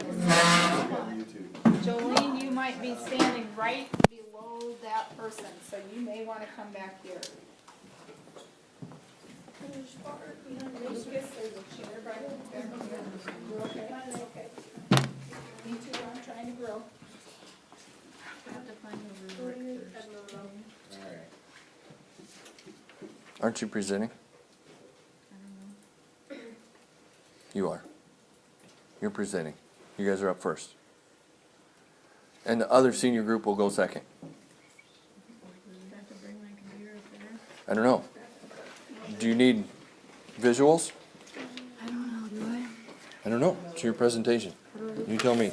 right? Jolene, you might be standing right below that person, so you may want to come back here. Lucas, there's a chair right there. You okay? Okay. Me too, I'm trying to grow. Aren't you presenting? You are. You're presenting. You guys are up first. And the other senior group will go second. I don't know. Do you need visuals? I don't know, do I? I don't know. It's your presentation. You tell me.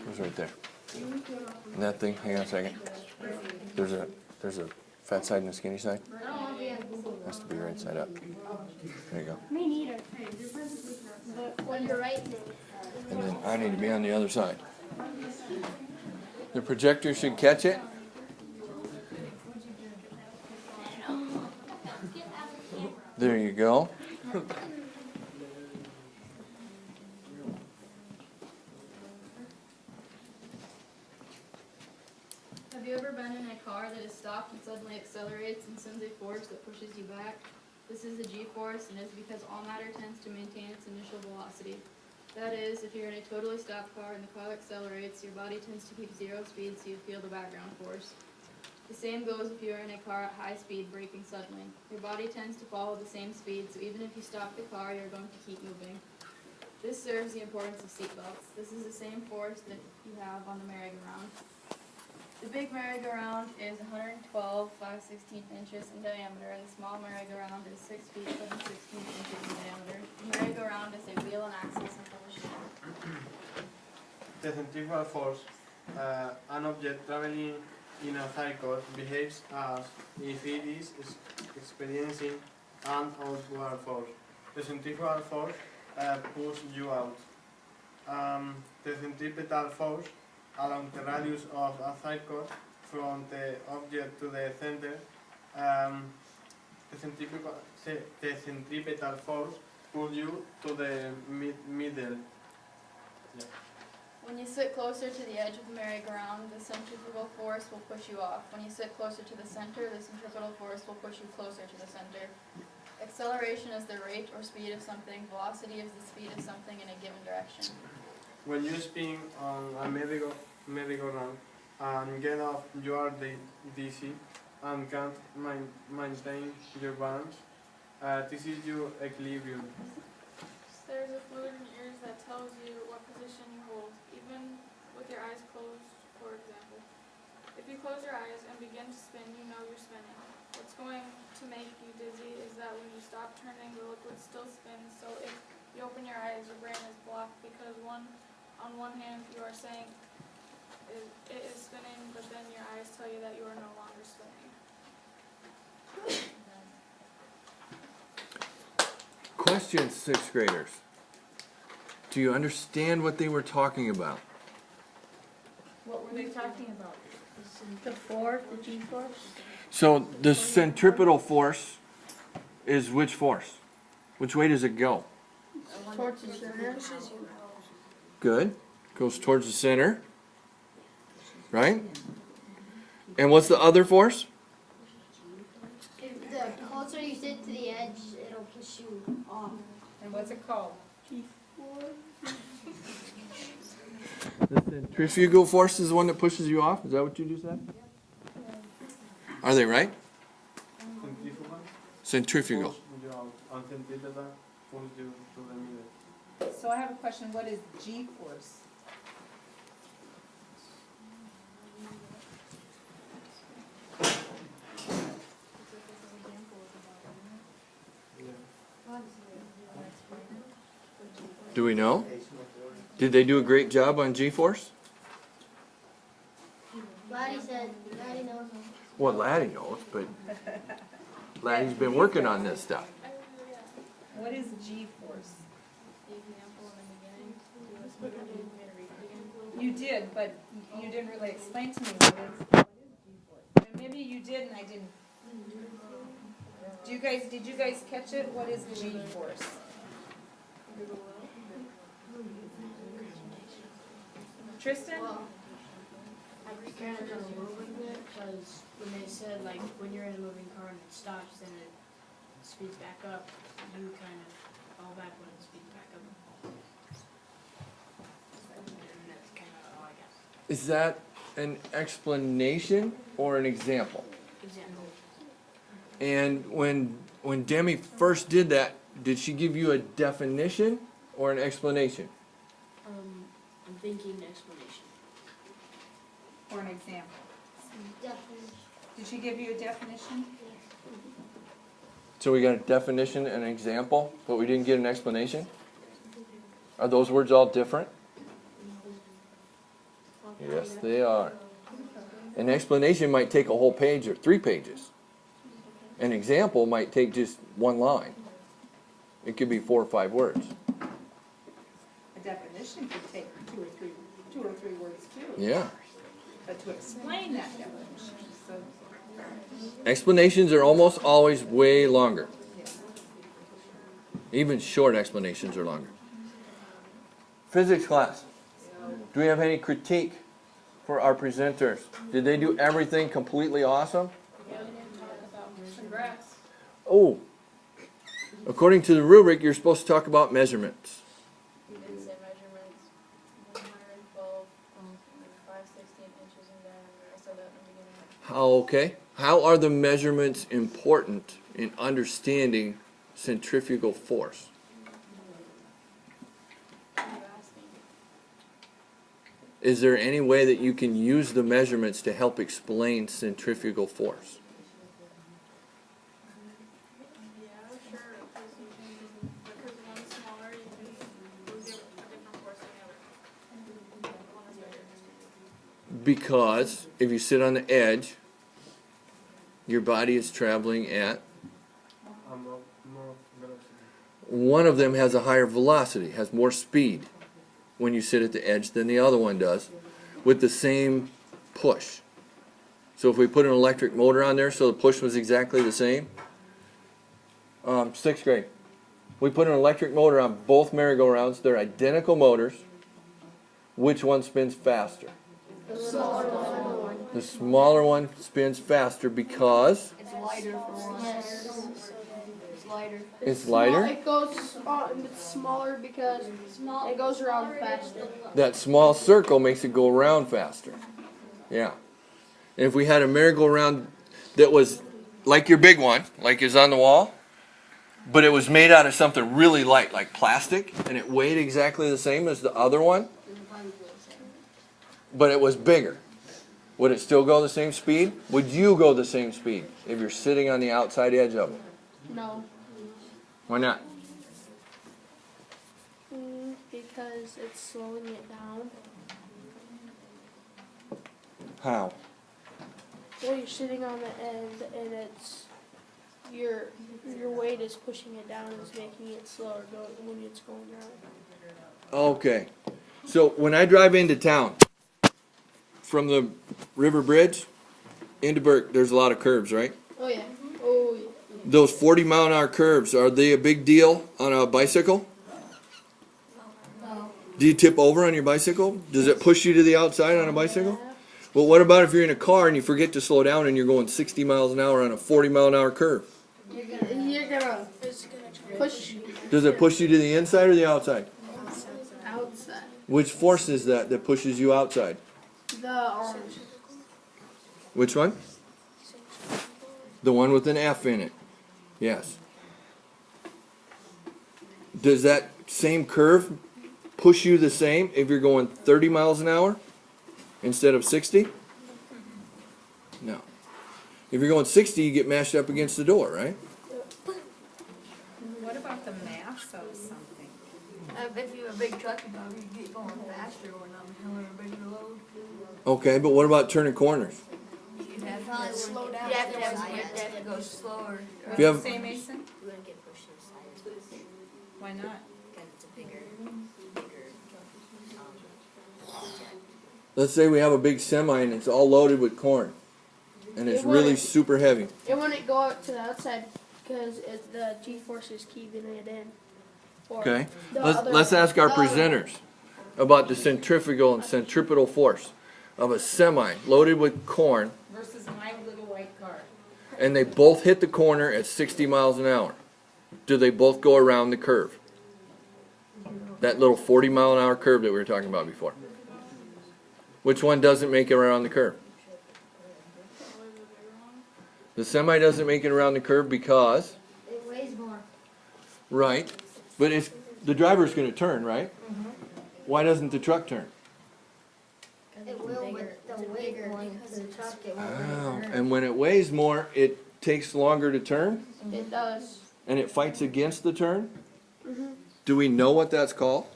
Who's right there? And that thing, hang on a second. There's a fat side and a skinny side. Has to be right side up. There you go. Me neither. When you're right. And then I need to be on the other side. The projector should catch it. There you go. Have you ever been in a car that is stopped and suddenly accelerates and sends a force that pushes you back? This is the G-force and is because all matter tends to maintain its initial velocity. That is, if you're in a totally stopped car and the car accelerates, your body tends to keep zero speed so you feel the background force. The same goes if you are in a car at high speed braking suddenly. Your body tends to follow the same speed, so even if you stop the car, you're going to keep moving. This serves the importance of seatbelts. This is the same force that you have on the merry-go-round. The big merry-go-round is 112 5/16 inches in diameter, and the small merry-go-round is 6 feet 7/16 inches in diameter. The merry-go-round is a wheel and axis of a machine. The centrifugal force, an object traveling in a cycle behaves as if it is experiencing an outward force. The centrifugal force pushes you out. The centripetal force along the radius of a cycle from the object to the center. The centripetal force pulls you to the middle. Yeah. When you sit closer to the edge of the merry-go-round, the centrifugal force will push you off. When you sit closer to the center, the centripetal force will push you closer to the center. Acceleration is the rate or speed of something. Velocity is the speed of something in a given direction. When you spin on a merry-go-round and get off, you are dizzy and can't maintain your balance. This is your equilibrium. There's a fluid in your ears that tells you what position you hold, even with your eyes closed, for example. If you close your eyes and begin to spin, you know you're spinning. What's going to make you dizzy is that when you stop turning, the liquid still spins, so if you open your eyes, your brain is blocked because on one hand you are saying it is spinning, but then your eyes tell you that you are no longer spinning. Question, 6th graders. Do you understand what they were talking about? What were they talking about? The force, the G-force? So the centripetal force is which force? Which way does it go? Towards the center. Good. Goes towards the center. Right? And what's the other force? If the closer you sit to the edge, it'll push you off. And what's it called? The centrifugal force is the one that pushes you off? Is that what you just said? Are they right? Centrifugal Centrifugal. pulls you out, and centripetal pulls you to the middle. So I have a question. What is G-force? Do we know? Did they do a great job on G-force? Laddie said, Laddie knows. Well, Laddie knows, but Laddie's been working on this stuff. What is G-force? The example in the beginning. You did, but you didn't really explain to me what is G-force. And maybe you did and I didn't. Did you guys catch it? What is G-force? Tristan? Well, I kind of done a little bit of it, because when they said, like, when you're in a moving car and it stops, then it speeds back up, you kind of fall back when it speeds back up. And that's kind of all I got. Is that an explanation or an example? Example. And when Demi first did that, did she give you a definition or an explanation? I'm thinking explanation. Or an example? Definition. Did she give you a definition? So we got a definition and an example, but we didn't get an explanation? Are those words all different? Yes, they are. An explanation might take a whole page or 3 pages. An example might take just 1 line. It could be 4 or 5 words. A definition could take two or three words too. Yeah. But to explain that definition, so, Explanations are almost always way longer. Even short explanations are longer. Physics class. Do we have any critique for our presenters? Did they do everything completely awesome? Yeah, we didn't talk about congrats. Oh, according to the rubric, you're supposed to talk about measurements. You didn't say measurements. 112, 5/16 inches in diameter. I said that in the beginning. How, okay. How are the measurements important in understanding centrifugal force? You asking. Is there any way that you can use the measurements to help explain centrifugal force? Yeah, sure. Because one's smaller, you can give a different force than the other. One is bigger. Because if you sit on the edge, your body is traveling at, More velocity. one of them has a higher velocity, has more speed when you sit at the edge than the other one does, with the same push. So if we put an electric motor on there so the push was exactly the same, 6th grade, we put an electric motor on both merry-go-rounds, they're identical motors. Which one spins faster? The smaller one spins faster because It's lighter for one. It's lighter. it's lighter. It goes, it's smaller because it goes around faster. That small circle makes it go around faster. Yeah. And if we had a merry-go-round that was like your big one, like is on the wall, but it was made out of something really light, like plastic, and it weighed exactly the same as the other one, but it was bigger, would it still go the same speed? Would you go the same speed if you're sitting on the outside edge of it? No, Why not? because it's slowing it down. How? Well, you're sitting on the end, and it's your weight is pushing it down, and it's making it slower when it's going down. Okay. So when I drive into town, from the river bridge into Burke, there's a lot of curves, right? Oh yeah. Oh yeah. Those 40-mile-an-hour curves, are they a big deal on a bicycle? No. Do you tip over on your bicycle? Does it push you to the outside on a bicycle? Well, what about if you're in a car and you forget to slow down and you're going 60 miles an hour on a 40-mile-an-hour curve? You're gonna push Does it push you to the inside or the outside? outside. Which force is that pushes you outside? The orange. Which one? The one with an F in it. Yes. Does that same curve push you the same if you're going 30 miles an hour instead of 60? No. If you're going 60, you get mashed up against the door, right? what about the mass of something? If you have a big truck, you get going faster going down the hill or a bigger load. Okay, but what about turning corners? You'd have to slow down. You'd have to go slower. If you have, Say, Mason? We wouldn't get pushed to the side Why not? because it's a bigger let's say we have a big semi and it's all loaded with corn, and it's really super heavy. It wouldn't go out to the outside because the G-force is keeping it in. Okay? The Let's, other- let's ask our presenters about the centrifugal and centripetal force of a semi loaded with corn, Versus my little white car. and they both hit the corner at 60 miles an hour. Do they both go around the curve? That little 40-mile-an-hour curve that we were talking about before. Which one doesn't make it around the curve? Probably the bigger one. The semi doesn't make it around the curve because, It weighs more. right, but it's the driver's going to turn, right? Why doesn't the truck turn? It will with the weight going to the truck. It won't Oh, really turn. and when it weighs more, it takes longer to turn, It does. and it fights against the turn? Do we know what that's called?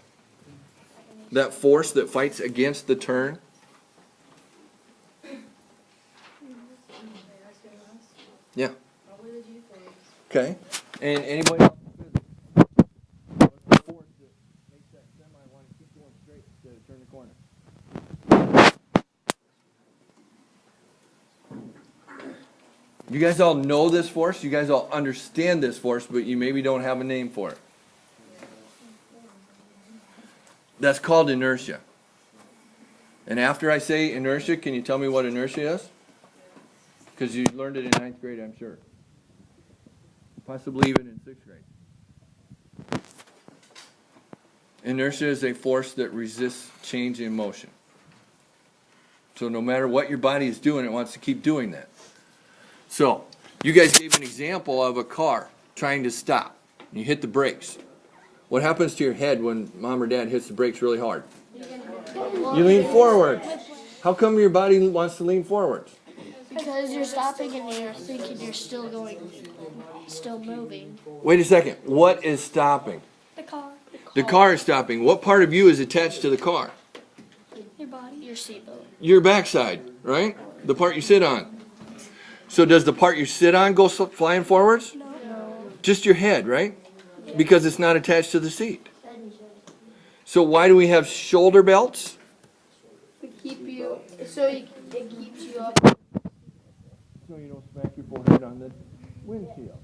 That force that fights against the turn? Yeah. Okay. And anybody else? What's the force that makes that semi want to keep going straight instead of turn the corner? You guys all know this force? You guys all understand this force, but you maybe don't have a name for it. That's called inertia. And after I say inertia, can you tell me what inertia is? Because you learned it in 9th grade, I'm sure. Possibly even in 6th grade. Inertia is a force that resists change in motion. So no matter what your body is doing, it wants to keep doing that. So, you guys gave an example of a car trying to stop. You hit the brakes. What happens to your head when mom or dad hits the brakes really hard? You lean forward. How come your body wants to lean forward? Because you're stopping and you're thinking you're still moving. Wait a second. What is stopping? The car. The car is stopping. What part of you is attached to the car? Your body. Your seatbelt. Your backside, right? The part you sit on. So does the part you sit on go flying forwards? No. Just your head, right? Because it's not attached to the seat. So why do we have shoulder belts? To keep you, it keeps you up. So you don't smack your forehead on the windshield.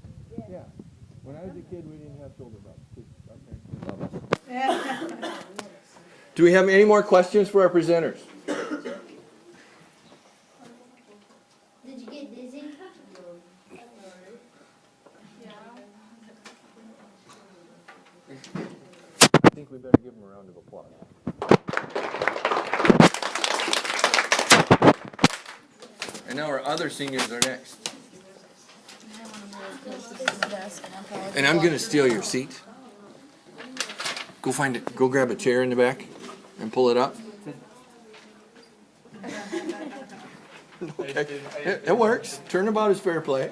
Yeah. When I was a kid, we didn't have shoulder belts. 'Cause our parents didn't love us. Do we have any more questions for our presenters? Did you get dizzy? I think we better give them a round of applause. And now our other seniors are next. And I'm going to steal your seat. Go find it. Go grab a chair in the back and pull it up. Okay. It works. Turnabout is fair play.